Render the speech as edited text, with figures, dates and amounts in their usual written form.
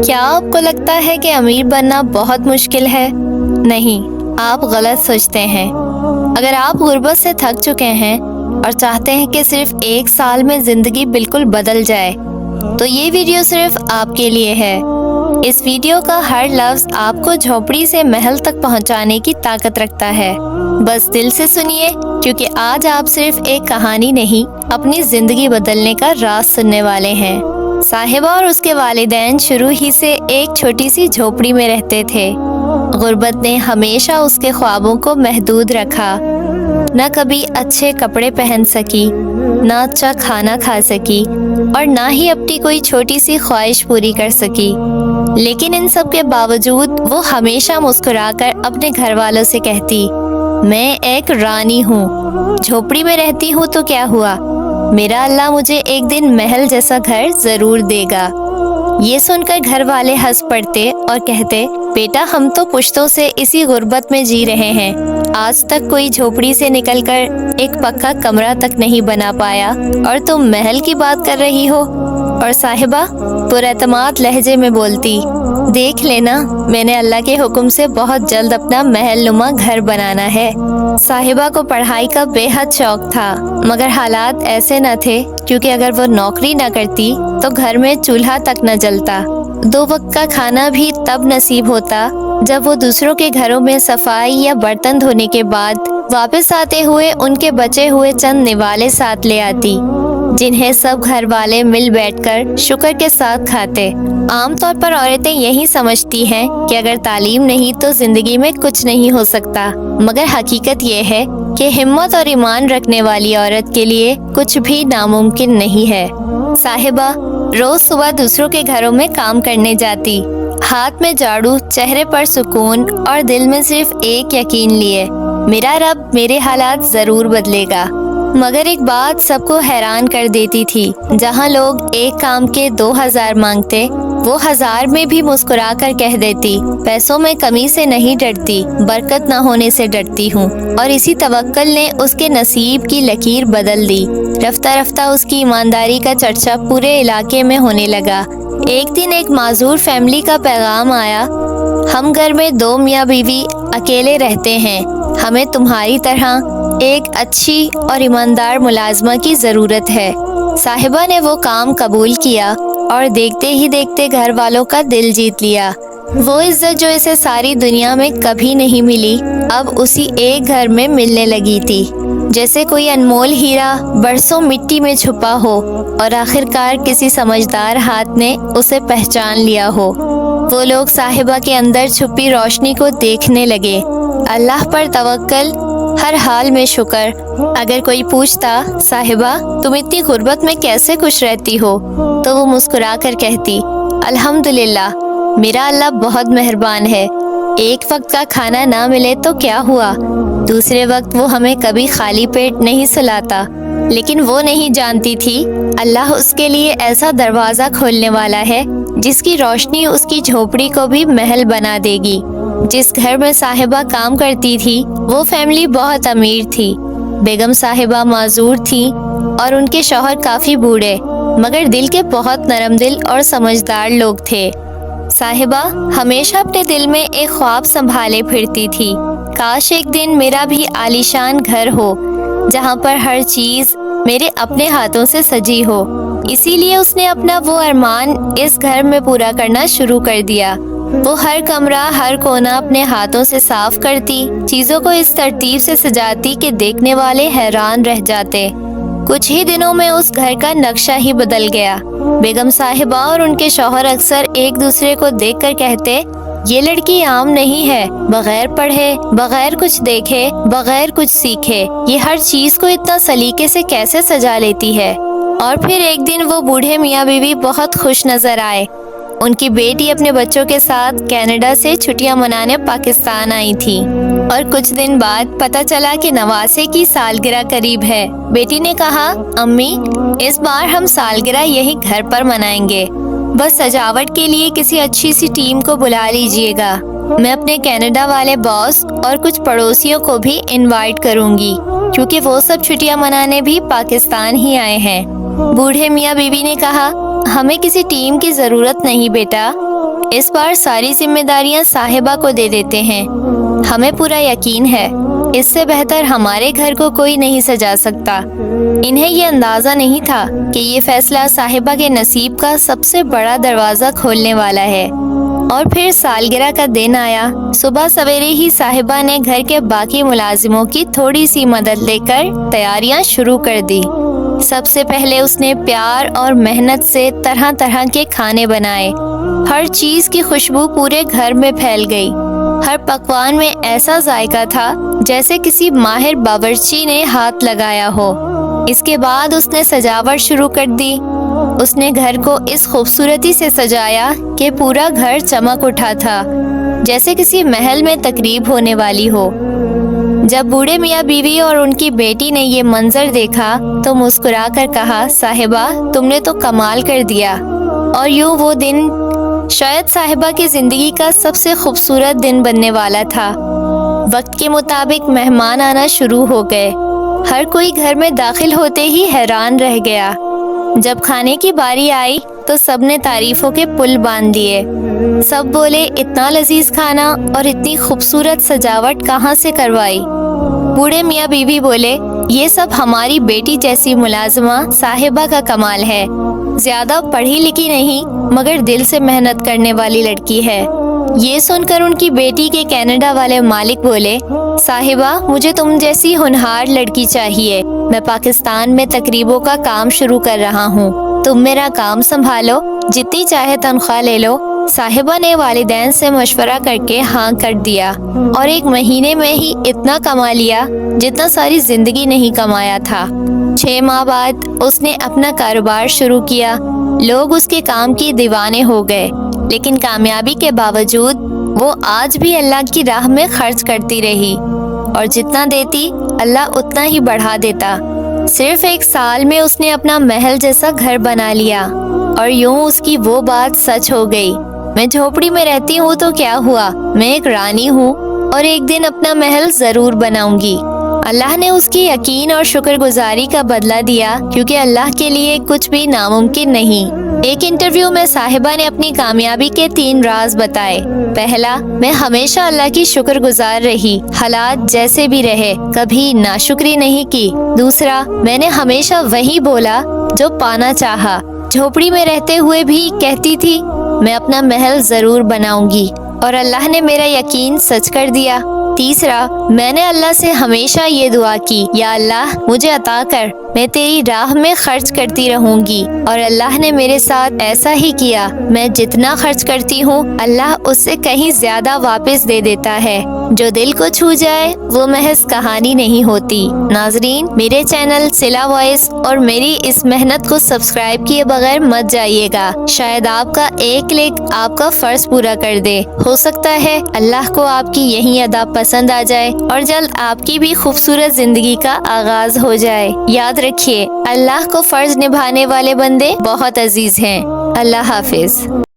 کیا آپ کو لگتا ہے کہ امیر بننا بہت مشکل ہے؟ نہیں، آپ غلط سوچتے ہیں۔ اگر آپ غربت سے تھک چکے ہیں اور چاہتے ہیں کہ صرف 1 سال میں زندگی بالکل بدل جائے، تو یہ ویڈیو صرف آپ کے لیے ہے۔ اس ویڈیو کا ہر لفظ آپ کو جھونپڑی سے محل تک پہنچانے کی طاقت رکھتا ہے۔ بس دل سے سنیے، کیونکہ آج آپ صرف ایک کہانی نہیں، اپنی زندگی بدلنے کا راز سننے والے ہیں۔ صاحبہ اور اس کے والدین شروع ہی سے ایک چھوٹی سی جھونپڑی میں رہتے تھے۔ غربت نے ہمیشہ اس کے خوابوں کو محدود رکھا۔ نہ کبھی اچھے کپڑے پہن سکی، نہ اچھا کھانا کھا سکی، اور نہ ہی اپنی کوئی چھوٹی سی خواہش پوری کر سکی۔ لیکن ان سب کے باوجود وہ ہمیشہ مسکرا کر اپنے گھر والوں سے کہتی، میں ایک رانی ہوں، جھونپڑی میں رہتی ہوں تو کیا ہوا، میرا اللہ مجھے ایک دن محل جیسا گھر ضرور دے گا۔ یہ سن کر گھر والے ہنس پڑتے اور کہتے، بیٹا ہم تو پشتوں سے اسی غربت میں جی رہے ہیں، آج تک کوئی جھونپڑی سے نکل کر ایک پکا کمرہ تک نہیں بنا پایا، اور تم محل کی بات کر رہی ہو۔ اور صاحبہ پراعتماد لہجے میں بولتی، دیکھ لینا، میں نے اللہ کے حکم سے بہت جلد اپنا محل نما گھر بنانا ہے۔ صاحبہ کو پڑھائی کا بے حد شوق تھا، مگر حالات ایسے نہ تھے، کیونکہ اگر وہ نوکری نہ کرتی تو گھر میں چولہا تک نہ جلتا۔ 2 وقت کا کھانا بھی تب نصیب ہوتا جب وہ دوسروں کے گھروں میں صفائی یا برتن دھونے کے بعد واپس آتے ہوئے ان کے بچے ہوئے چند نوالے ساتھ لے آتی، جنہیں سب گھر والے مل بیٹھ کر شکر کے ساتھ کھاتے۔ عام طور پر عورتیں یہی سمجھتی ہیں کہ اگر تعلیم نہیں تو زندگی میں کچھ نہیں ہو سکتا، مگر حقیقت یہ ہے کہ ہمت اور ایمان رکھنے والی عورت کے لیے کچھ بھی ناممکن نہیں ہے۔ صاحبہ روز صبح دوسروں کے گھروں میں کام کرنے جاتی، ہاتھ میں جھاڑو، چہرے پر سکون اور دل میں صرف ایک یقین لیے، میرا رب میرے حالات ضرور بدلے گا۔ مگر ایک بات سب کو حیران کر دیتی تھی، جہاں لوگ ایک کام کے 2000 مانگتے، وہ 1000 میں بھی مسکرا کر کہہ دیتی، پیسوں میں کمی سے نہیں ڈرتی، برکت نہ ہونے سے ڈرتی ہوں۔ اور اسی توکل نے اس کے نصیب کی لکیر بدل دی۔ رفتہ رفتہ اس کی ایمانداری کا چرچا پورے علاقے میں ہونے لگا۔ ایک دن ایک معذور فیملی کا پیغام آیا، ہم گھر میں 2 میاں بیوی اکیلے رہتے ہیں، ہمیں تمہاری طرح ایک اچھی اور ایماندار ملازمہ کی ضرورت ہے۔ صاحبہ نے وہ کام قبول کیا اور دیکھتے ہی دیکھتے گھر والوں کا دل جیت لیا۔ وہ عزت جو اسے ساری دنیا میں کبھی نہیں ملی، اب اسی ایک گھر میں ملنے لگی تھی، جیسے کوئی انمول ہیرا برسوں مٹی میں چھپا ہو اور آخرکار کسی سمجھدار ہاتھ نے اسے پہچان لیا ہو۔ وہ لوگ صاحبہ کے اندر چھپی روشنی کو دیکھنے لگے۔ اللہ پر توکل، ہر حال میں شکر۔ اگر کوئی پوچھتا، صاحبہ تم اتنی غربت میں کیسے خوش رہتی ہو، تو وہ مسکرا کر کہتی، الحمدللہ، میرا اللہ بہت مہربان ہے، ایک وقت کا کھانا نہ ملے تو کیا ہوا، دوسرے وقت وہ ہمیں کبھی خالی پیٹ نہیں سلاتا۔ لیکن وہ نہیں جانتی تھی اللہ اس کے لیے ایسا دروازہ کھولنے والا ہے جس کی روشنی اس کی جھونپڑی کو بھی محل بنا دے گی۔ جس گھر میں صاحبہ کام کرتی تھی وہ فیملی بہت امیر تھی۔ بیگم صاحبہ معذور تھی اور ان کے شوہر کافی بوڑھے، مگر دل کے بہت نرم دل اور سمجھدار لوگ تھے۔ صاحبہ ہمیشہ اپنے دل میں ایک خواب سنبھالے پھرتی تھی، کاش ایک دن میرا بھی عالیشان گھر ہو، جہاں پر ہر چیز میرے اپنے ہاتھوں سے سجی ہو۔ اسی لیے اس نے اپنا وہ ارمان اس گھر میں پورا کرنا شروع کر دیا۔ وہ ہر کمرہ، ہر کونا اپنے ہاتھوں سے صاف کرتی، چیزوں کو اس ترتیب سے سجاتی کہ دیکھنے والے حیران رہ جاتے۔ کچھ ہی دنوں میں اس گھر کا نقشہ ہی بدل گیا۔ بیگم صاحبہ اور ان کے شوہر اکثر ایک دوسرے کو دیکھ کر کہتے، یہ لڑکی عام نہیں ہے، بغیر پڑھے، بغیر کچھ دیکھے، بغیر کچھ سیکھے، یہ ہر چیز کو اتنا سلیقے سے کیسے سجا لیتی ہے۔ اور پھر ایک دن وہ بوڑھے میاں بیوی بہت خوش نظر آئے۔ ان کی بیٹی اپنے بچوں کے ساتھ کینیڈا سے چھٹیاں منانے پاکستان آئی تھی، اور کچھ دن بعد پتہ چلا کہ نواسے کی سالگرہ قریب ہے۔ بیٹی نے کہا، امی اس بار ہم سالگرہ یہی گھر پر منائیں گے، بس سجاوٹ کے لیے کسی اچھی سی ٹیم کو بلا لیجئے گا، میں اپنے کینیڈا والے باس اور کچھ پڑوسیوں کو بھی انوائٹ کروں گی، کیونکہ وہ سب چھٹیاں منانے بھی پاکستان ہی آئے ہیں۔ بوڑھے میاں بیوی نے کہا، ہمیں کسی ٹیم کی ضرورت نہیں بیٹا، اس بار ساری ذمہ داریاں صاحبہ کو دے دیتے ہیں، ہمیں پورا یقین ہے اس سے بہتر ہمارے گھر کو کوئی نہیں سجا سکتا۔ انہیں یہ اندازہ نہیں تھا کہ یہ فیصلہ صاحبہ کے نصیب کا سب سے بڑا دروازہ کھولنے والا ہے۔ اور پھر سالگرہ کا دن آیا۔ صبح سویرے ہی صاحبہ نے گھر کے باقی ملازموں کی تھوڑی سی مدد لے کر تیاریاں شروع کر دی۔ سب سے پہلے اس نے پیار اور محنت سے طرح طرح کے کھانے بنائے۔ ہر چیز کی خوشبو پورے گھر میں پھیل گئی۔ ہر پکوان میں ایسا ذائقہ تھا جیسے کسی ماہر باورچی نے ہاتھ لگایا ہو۔ اس کے بعد اس نے سجاوٹ شروع کر دی۔ اس نے گھر کو اس خوبصورتی سے سجایا کہ پورا گھر چمک اٹھا تھا، جیسے کسی محل میں تقریب ہونے والی ہو۔ جب بوڑھے میاں بیوی اور ان کی بیٹی نے یہ منظر دیکھا تو مسکرا کر کہا، صاحبہ تم نے تو کمال کر دیا۔ اور یوں وہ دن شاید صاحبہ کی زندگی کا سب سے خوبصورت دن بننے والا تھا۔ وقت کے مطابق مہمان آنا شروع ہو گئے۔ ہر کوئی گھر میں داخل ہوتے ہی حیران رہ گیا۔ جب کھانے کی باری آئی تو سب نے تعریفوں کے پل باندھ دیے۔ سب بولے، اتنا لذیذ کھانا اور اتنی خوبصورت سجاوٹ کہاں سے کروائی؟ بوڑھے میاں بیوی بولے، یہ سب ہماری بیٹی جیسی ملازمہ صاحبہ کا کمال ہے۔ زیادہ پڑھی لکھی نہیں مگر دل سے محنت کرنے والی لڑکی ہے۔ یہ سن کر ان کی بیٹی کے کینیڈا والے مالک بولے، صاحبہ مجھے تم جیسی ہونہار لڑکی چاہیے۔ میں پاکستان میں تقریبوں کا کام شروع کر رہا ہوں، تم میرا کام سنبھالو، جتنی چاہے تنخواہ لے لو۔ صاحبہ نے والدین سے مشورہ کر کے ہاں کر دیا اور 1 مہینے میں ہی اتنا کما لیا جتنا ساری زندگی نہیں کمایا تھا۔ 6 ماہ بعد اس نے اپنا کاروبار شروع کیا۔ لوگ اس کے کام کی دیوانے ہو گئے، لیکن کامیابی کے باوجود وہ آج بھی اللہ کی راہ میں خرچ کرتی رہی، اور جتنا دیتی اللہ اتنا ہی بڑھا دیتا۔ صرف 1 سال میں اس نے اپنا محل جیسا گھر بنا لیا، اور یوں اس کی وہ بات سچ ہو گئی، میں جھوپڑی میں رہتی ہوں تو کیا ہوا، میں ایک رانی ہوں اور ایک دن اپنا محل ضرور بناؤں گی۔ اللہ نے اس کی یقین اور شکر گزاری کا بدلہ دیا، کیونکہ اللہ کے لیے کچھ بھی ناممکن نہیں۔ ایک انٹرویو میں صاحبہ نے اپنی کامیابی کے 3 راز بتائے۔ پہلا، میں ہمیشہ اللہ کی شکر گزار رہی، حالات جیسے بھی رہے، کبھی ناشکری نہیں کی۔ دوسرا، میں نے ہمیشہ وہی بولا جو پانا چاہا، جھوپڑی میں رہتے ہوئے بھی کہتی تھی میں اپنا محل ضرور بناؤں گی، اور اللہ نے میرا یقین سچ کر دیا۔ تیسرا، میں نے اللہ سے ہمیشہ یہ دعا کی، یا اللہ مجھے عطا کر، میں تیری راہ میں خرچ کرتی رہوں گی، اور اللہ نے میرے ساتھ ایسا ہی کیا۔ میں جتنا خرچ کرتی ہوں اللہ اس سے کہیں زیادہ واپس دے دیتا ہے۔ جو دل کو چھو جائے وہ محض کہانی نہیں ہوتی۔ ناظرین، میرے چینل صلہ وائس اور میری اس محنت کو سبسکرائب کیے بغیر مت جائیے گا، شاید آپ کا ایک کلک آپ کا فرض پورا کر دے۔ ہو سکتا ہے اللہ کو آپ کی یہی ادا پسند آ جائے اور جلد آپ کی بھی خوبصورت زندگی کا آغاز ہو جائے۔ یاد رکھیے، اللہ کو فرض نبھانے والے بندے بہت عزیز ہیں۔ اللہ حافظ۔